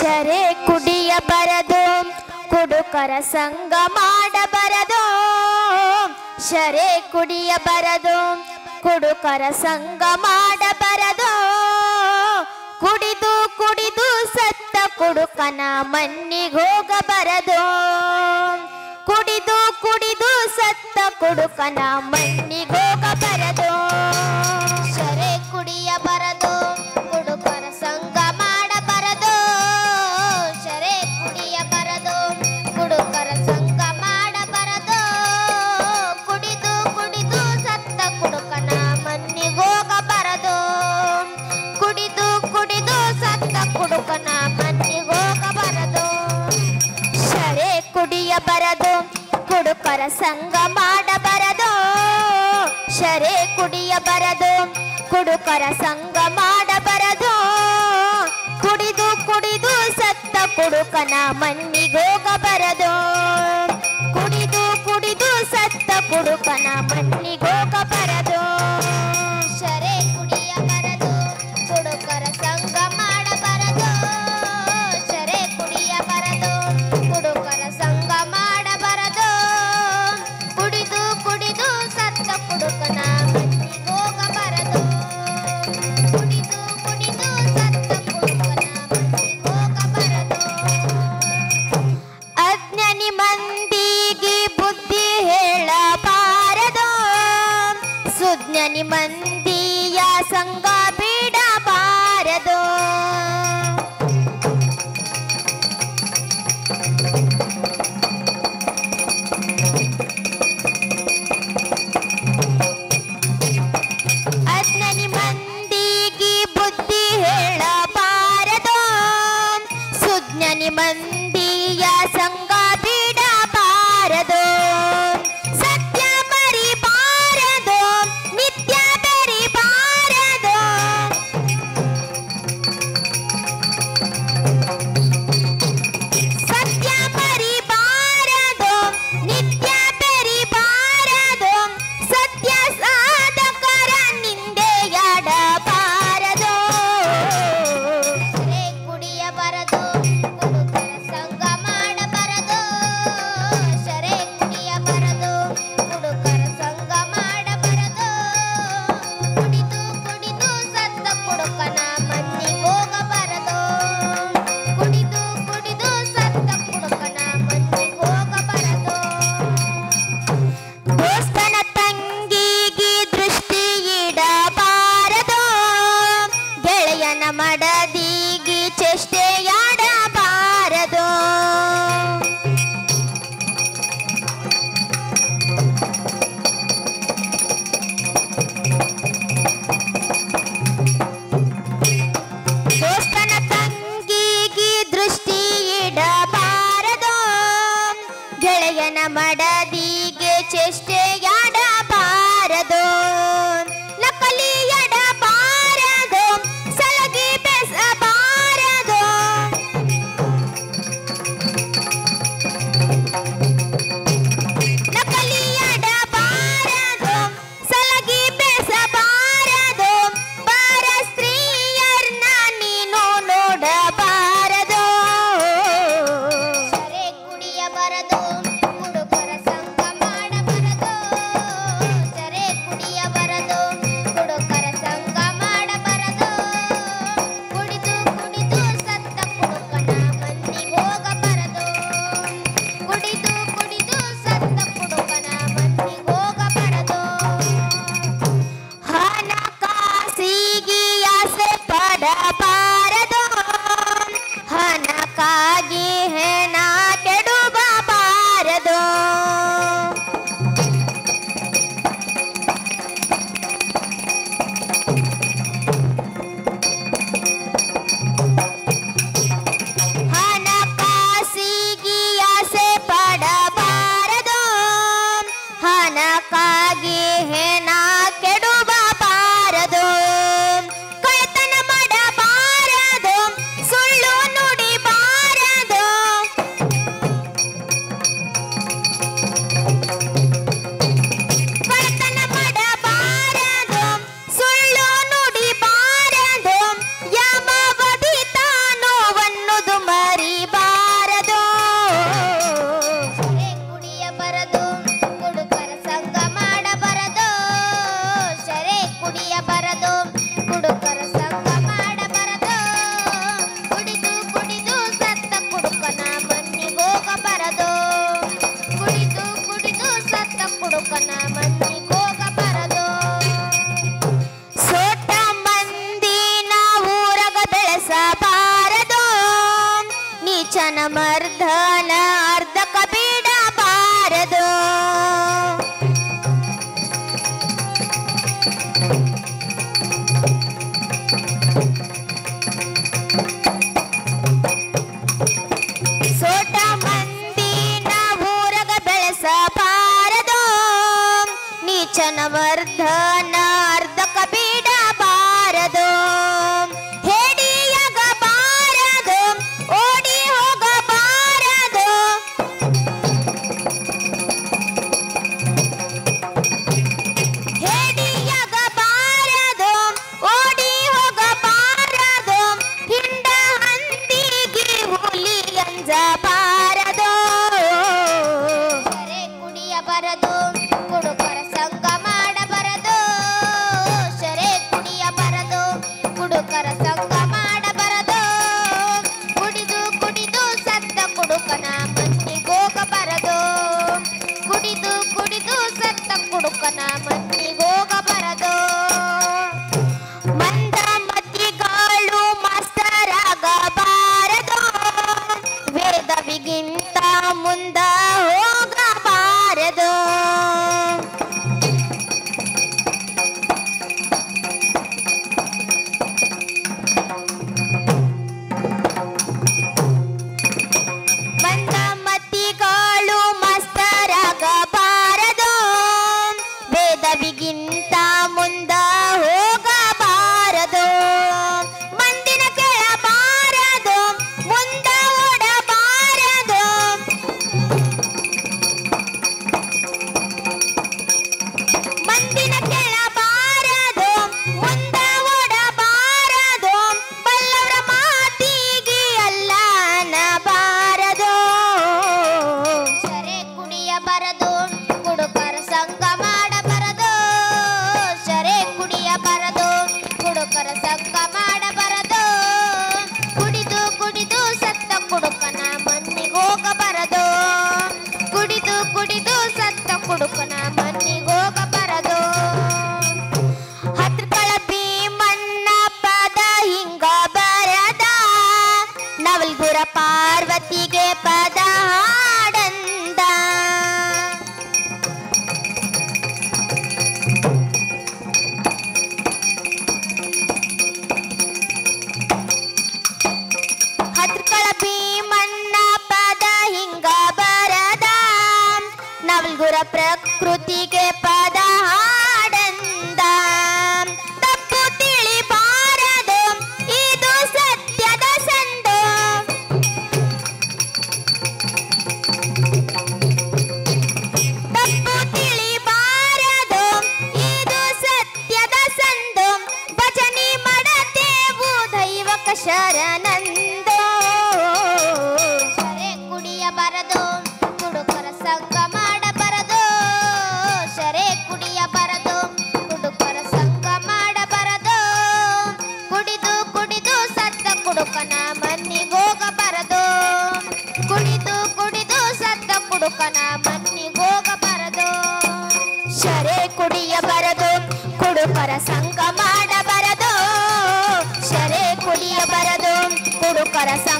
ಶರೆ ಕುಡಿಯಬರದು ಕುಡುಕರ ಸಂಗ ಮಾಡಬರದು ಶರೆ ಕುಡಿಯಬರದು ಕುಡುಕರ ಸಂಗ ಮಾಡಬರದು ಕುಡಿದು ಕುಡಿದು ಸತ್ತ ಕುಡುಕನ ಮಣ್ಣಿಗೋಗಬರದು ಕುಡಿದು ಕುಡಿದು ಸತ್ತ ಕುಡುಕನ ಮಣ್ಣಿಗೋಗಬರದು ಶರೆ ಕುಡಿಯಬರದು ಕುಡುಕರ ಸಂಗ ಮಾಡಬರದು ಶರೆ ಕುಡಿಯಬರದು ಕುಡುಕರ ಸಂಗ ಮಾಡಬರದು ಕುಡಿದು ಕುಡಿದು ಸತ್ತ ಕುಡುಕನ ಮಣ್ಣಿಗೋಗಬರದು ಕುಡಿದು ಕುಡಿದು ಸತ್ತ ಕುಡುಕನ ಮಣ್ಣಿಗೋಗಬರದು ಶರೆ ಕುಡಿಯಬರದು ಕುಡುಕರ ಸಂಗ ಮಾಡಬರದು ಶರೆ ಕುಡಿಯಬರದು ಕುಡುಕರ ಸಂಗ ಮಾಡಬರದು ಕುಡಿದು ಕುಡಿದು ಸತ್ತ ಕುಡುಕನ ಮಣ್ಣಿಗೋಗಬರದು ಕುಡಿದು ಕುಡಿದು ಸತ್ತ ಕುಡುಕನ ಮಣ್ಣಿಗೋಗಬರದು ಶರೆ ಕುಡಿಯಬರದು ಕುಡುಕರ ಸಂಗ ಮಾಡಬರದು ಶರೆ ಕುಡಿಯಬರದು ಕುಡುಕರ ಸಂಗ ಮಾಡಬರದು ಕುಡಿದು ಕುಡಿದು ಸತ್ತ ಕುಡುಕನ ಮಣ್ಣಿಗೋಗಬರದು ಕುಡಿದು ಕುಡಿದು ಸತ್ತ ಕುಡುಕನ ಮಣ್ಣಿಗೋಗಬರದು ಅಜ್ಞಾನಿ ಮಂದಿಗೆ ಬುದ್ಧಿ ಹೇಳಬಾರದು ಸುಜ್ಞಾನಿ ಮಂದಿಯ ಸಂಗ ಬಿಡಬಾರದು ಅಜ್ಞಾನಿ ಮಂದಿಗೆ ಬುದ್ಧಿ ಹೇಳಬಾರದು ಸುಜ್ಞಾನಿ ಮಂದಿಯ ಸಂಗ ಬಿಡಬಾರದು ಸತ್ಯ ಮರಿಬಾರದು ನಿತ್ಯ ಬೆರಿಬಾರದು ಸತ್ಯ ಮರಿಬಾರದು ನಿತ್ಯ ಬೆರಿಬಾರದು ಸತ್ಯ ಸಾಧಕರ ನಿಂದೆಯಾಡಬಾರದು ಶರೆ ಕುಡಿಯಬರದು ಕುಡುಕರ ಸಂಗ ಮಾಡಬರದು ಶರೆ ಕುಡಿಯಬರದು ಕುಡುಕರ ಸಂಗ ಮಾಡಬರದು ಕುಡಿದು ಕುಡಿದು ಸತ್ತ ಕುಡುಕನ ಮಣ್ಣಿಗೋಗಬರದು ಕುಡಿದು ಕುಡಿದು ಸತ್ತ ಕುಡುಕನ ಮಣ್ಣಿಗೋಗಬರದು ದೋಸ್ತನ ತಂಗಿಗೆ ದೃಷ್ಟಿ ಇಡಬಾರದು ಗೆಳೆಯನ ಮಡದಿಗೆ ಚೇಷ್ಟೆಯಾಡಬಾರದು ದೋಸ್ತನ ತಂಗಿಗೆ ದೃಷ್ಟಿ ಇಡಬಾರದು ಗೆಳೆಯನ ಮಡದಿಗೆ ಚೇಷ್ಟೆಯಾಡಬಾರದು ನಕಲಿಯಡಬಾರದು ಸಲಗಿ ಬೆಸಬಾರದು ನಕಲಿಯಡಬಾರದು ಸಲಗಿ ಬೆಸಬಾರದು ಬಾರ ಸ್ತ್ರೀಯರ್ನ ನೀನು ನೋಡಬಾರದು ಶರೆ ಕುಡಿಯಬರದು ಕುಡುಕರ ಸಂಗ ಮಾಡಬರದು ಶರೆ ಕುಡಿಯಬರದು ಕುಡುಕರ ಸಂಗ ಮಾಡಬರದು ಕುಡಿದು ಕುಡಿದು ಸತ್ತ ಕುಡುಕನ ಮಣ್ಣಿಗೋಗಬರದು ಕುಡಿದು ಕುಡಿದು ಸತ್ತ ಕುಡುಕನ ಮಣ್ಣಿಗೋಗಬರದು ಹಣಕಾಸಿಗೆ ಆಸೆ ಪಡಬಾರದು ಹಣಕ್ಕಾಗಿ ಹೆಣ ಕೆಡಬಾರದು ಹಣಕಾಸಿಗೆ ಆಸೆ ಪಡಬಾರದು ಹಣಕ್ಕಾಗಿ ಹೆಣ ಕೆಡಬಾರದು ಕಳ್ಳತನ ಮಾಡಬಾರದು ನೀಚನ ಮರ್ದನ ಅರ್ಧಕ ಬಿಡಬಾರದು. ಸೋಟ ಮಂದಿನ ಊರಗ ಬೆಳೆಸಬಾರದು. ನೀಚನ ಮರ್ದನ ಅರ್ಧಕ ಬಿಡಬಾರದು. ಹೇಡಿಯಾಗಬಾರದು, ಓಡಿ ಹೋಗಬಾರದು. ಹೇಡಿಯಾಗಬಾರದು, ಓಡಿ ಹೋಗಬಾರದು. ಹಿಂಡ ಹಂದಿಗೆ ಹುಲಿ ಅಂಜಬಾರದು. ಶರೆ ಕುಡಿಯಬಾರದು, ಕುಡುಕರ ಸಂಘ ಮಾಡಬಾರದು. ಶರೆ ಕುಡಿಯಬಾರದು, ಕುಡುಕರ ಸಂಘ ಮಾಡಬಾರದು. ಕುಡಿದು ಕುಡಿದು ಸತ್ತ ಕುಡುಕನ ಮನ್ನಿಗೋಗಬಾರದು. ಕುಡಿದು ಕುಡಿದು ಸತ್ತ ಕುಡುಕನ ಮನ್ನಿಗೋಗಬಾರದು. ಮಂದ ಮತಿಗಳು ಮಾಸ್ತರಾಗಬಾರದು. ವೇದವಿಗಿಂತ ಮುಂದ ಹೋಗಬಾರದು. ಮಂದ ಮತಿಗಳು ಮಾಸ್ತರಾಗಬಾರದು. ವೇದವಿಗಿಂತ ಮುಂದ ಹೋಗಬಾರದು. ಮಂದಿನ ಕೇಳಬಾರದು, ಮುಂದ ಓಡಬಾರದು. ಮಂದಿನ ಕೇಳಬಾರದು, ಮುಂದ ಓಡಬಾರದು. ಬಲ್ಲವರ ಮಾತಿಗೆ ಅಲ್ಲ ಅನ್ನಬಾರದು. ಶರೆ ಕುಡಿಯಬಾರದು, ಕುಡುಕರ ಸಂಘ ಮಾಡಬಾರದು. ಶರೆ ಕುಡಿಯಬಾರದು, ಕುಡುಕರ ಸಂಘ ಮಾಡಬಾರದು. ಕುಡಿದು ಕುಡಿದು ಸತ್ತ ಕುಡುಕನ ಮನ್ನಿಗೋಗಬಾರದು. ಕುಡಿದು ಕುಡಿದು ಸತ್ತ ಕುಡುಕನ ಮನ್ನಿಗೋಗಬಾರದು. ಹತ್ರಕಳ ಭೀಮನ್ನ ಪದ ಹಿಂಗ ಬರದ. ನವಲ್ಗುರ ಪಾರ್ವತಿಗೆ ಪದ ಹಾಡಂದ. ಹತ್ರಕಳ ಭೀಮನ್ನ ಪದ ಹಿಂಗ ಬರದ. ನವಲ್ಗುರ ಪ್ರಕೃತಿಗೆ ಪದ ಹಾಡಂದ. ತಪ್ಪು ತಿಳಿಬಾರದು, ಇದು ಸತ್ಯದ ಸಂದು. ತಪ್ಪು ತಿಳಿಬಾರದು, ಇದು ಸತ್ಯದ ಸಂದು. ಭಜನೆ ಮಾಡತೇವು ದೈವಕ ಶರಣಂದು. ಶರೆ ಕುಡಿಯಬಾರದು, ಕುಡುಕರ ಸಂಘ ಮಾಡಬಾರದು. ಶರೆ ಕುಡಿಯಬಾರದು, ಕುಡುಕರ ಸಂಘ ಮಾಡಬಾರದು. ಕುಡಿದು ಕುಡಿದು ಸತ್ತ ಕುಡುಕನ ಮನ್ನಿಗೋಗಬಾರದು. ಕುಡಿದು ಕುಡಿದು ಸತ್ತ ಕುಡುಕನ ಮನ್ನಿಗೋಗಬಾರದು. ಶರೆ ಕುಡಿಯಬಾರದು, ಕುಡುಕರ ಸಂಘ ಮಾಡಬಾರದು. ಶರೆ ಕುಡಿಯಬಾರದು, ಕುಡುಕರ ಸಂಘ